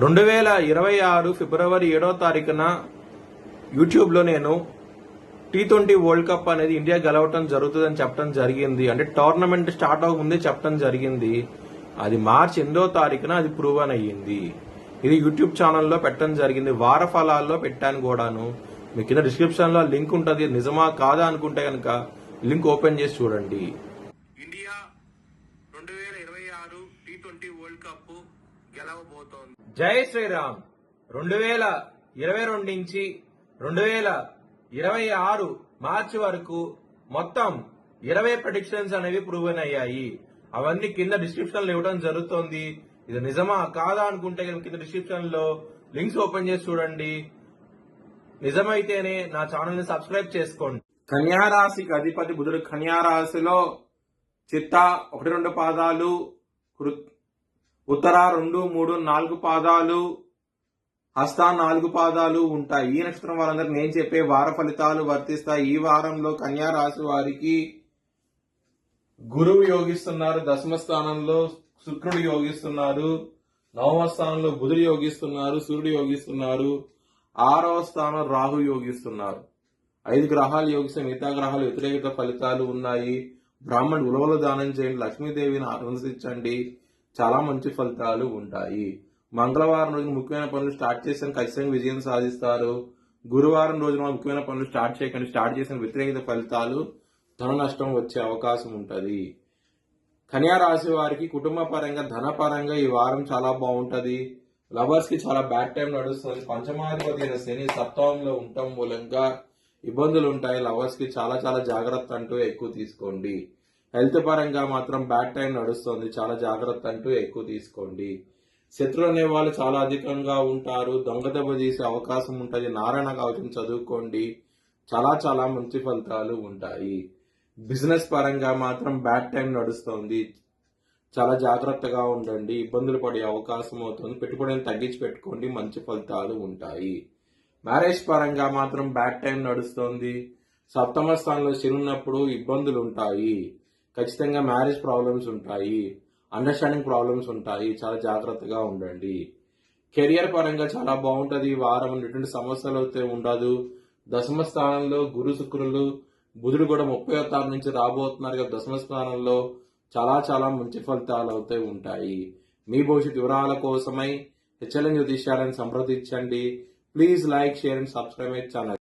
2026 ఫిబ్రవరి 7వ తారీఖున యూట్యూబ్లో నేను T20 వరల్డ్ కప్ అనేది ఇండియా గెలవటం జరుగుతుందని చెప్పడం జరిగింది. అంటే టోర్నమెంట్ స్టార్ట్ అవ్వకముందే చెప్పడం జరిగింది. అది మార్చి 8వ తారీఖున అది ప్రూవన్ అయ్యింది. ఇది యూట్యూబ్ ఛానల్లో పెట్టడం జరిగింది. వార ఫలాల్లో పెట్టాను కూడాను. మీ కింద డిస్క్రిప్షన్ లో లింక్ ఉంటుంది. నిజమా కాదా అనుకుంటే కనుక లింక్ ఓపెన్ చేసి చూడండి. ఇండియా 2026 T20 వరల్డ్ కప్ గెలవబోతోంది. జై శ్రీరామ్. 2022 నుంచి 2026 మార్చి వరకు మొత్తం 20 ప్రెడిక్షన్స్ అనేవి ప్రూవెన్ అయ్యాయి. అవన్నీ కింద డిస్క్రిప్షన్ లో ఇవ్వడం జరుగుతోంది. ఇది నిజమా కాదా అనుకుంటే కింద డిస్క్రిప్షన్ లో లింక్స్ ఓపెన్ చేసి చూడండి. నిజమైతేనే నా ఛానల్ ని సబ్స్క్రైబ్ చేసుకోండి. కన్యా రాశికి అధిపతి బుధుడు కన్యా రాశిలో చిత్త 1-2 పాదాలు, ఉత్తర 2, 3, 4 పాదాలు, హస్త 4 పాదాలు ఉంటాయి. ఈ నక్షత్రం వాళ్ళందరికీ నేను చెప్పే వార ఫలితాలు వర్తిస్తాయి. ఈ వారంలో కన్యా రాశి వారికి గురువు యోగిస్తున్నారు, దశమ స్థానంలో శుక్రుడు యోగిస్తున్నారు, 9వ స్థానంలో బుధుడు యోగిస్తున్నారు, సూర్యుడు యోగిస్తున్నారు, 6వ స్థానం రాహు యోగిస్తున్నారు. 5 గ్రహాలు యోగిస్తే మిగతా గ్రహాలు వ్యతిరేక ఫలితాలు ఉన్నాయి. బ్రాహ్మణుడు ఉలవలు దానం చేయండి, లక్ష్మీదేవిని ఆరాధించండి, చాలా మంచి ఫలితాలు ఉంటాయి. మంగళవారం రోజున ముఖ్యమైన పనులు స్టార్ట్ చేసిన ఖచ్చితంగా విజయం సాధిస్తారు. గురువారం రోజున ముఖ్యమైన పనులు స్టార్ట్ చేయకండి, స్టార్ట్ చేసిన వ్యతిరేక ఫలితాలు, ధన నష్టం వచ్చే అవకాశం ఉంటుంది. కన్యా రాశి వారికి కుటుంబ పరంగా, ధన పరంగా ఈ వారం చాలా బాగుంటది. లవర్స్ కి చాలా బ్యాడ్ టైం నడుస్తుంది. పంచమాధిపతి అయిన శని సప్తమంలో ఉండటం మూలంగా ఇబ్బందులు ఉంటాయి. లవర్స్ కి చాలా చాలా జాగ్రత్త అంటూ ఎక్కువ తీసుకోండి. హెల్త్ పరంగా మాత్రం బ్యాడ్ టైం నడుస్తుంది. చాలా జాగ్రత్త అంటూ ఎక్కువ తీసుకోండి. శత్రులు అనే వాళ్ళు చాలా అధికంగా ఉంటారు. దొంగ దెబ్బ తీసే అవకాశం ఉంటుంది. నారాయణ కవచం చదువుకోండి. చాలా చాలా మంచి ఫలితాలు ఉంటాయి. బిజినెస్ పరంగా మాత్రం బ్యాడ్ టైం నడుస్తుంది. చాలా జాగ్రత్తగా ఉండండి. ఇబ్బందులు పడే అవకాశం అవుతుంది. పెట్టుబడిని తగ్గించి పెట్టుకోండి. మంచి ఫలితాలు ఉంటాయి. మ్యారేజ్ పరంగా మాత్రం బ్యాడ్ టైం నడుస్తుంది. సప్తమ స్థానంలో శని ఉన్నప్పుడు ఇబ్బందులు ఉంటాయి. ఖచ్చితంగా మ్యారేజ్ ప్రాబ్లమ్స్ ఉంటాయి. అండర్స్టాండింగ్ ప్రాబ్లమ్స్ ఉంటాయి. చాలా జాగ్రత్తగా ఉండండి. కెరియర్ పరంగా చాలా బాగుంటది. ఈ వారం ఎటువంటి సమస్యలు అయితే ఉండదు. దశమ స్థానంలో గురు శుక్రులు, బుధుడు కూడా 30వ తారీఖు నుంచి రాబోతున్నారు కదా. దశమ స్థానంలో చాలా చాలా మంచి ఫలితాలు అయితే ఉంటాయి. మీ భవిష్యత్ వివరాల కోసమై HLN జ్యోతిష్యాలను సంప్రదించండి. Please like, share and subscribe my channel.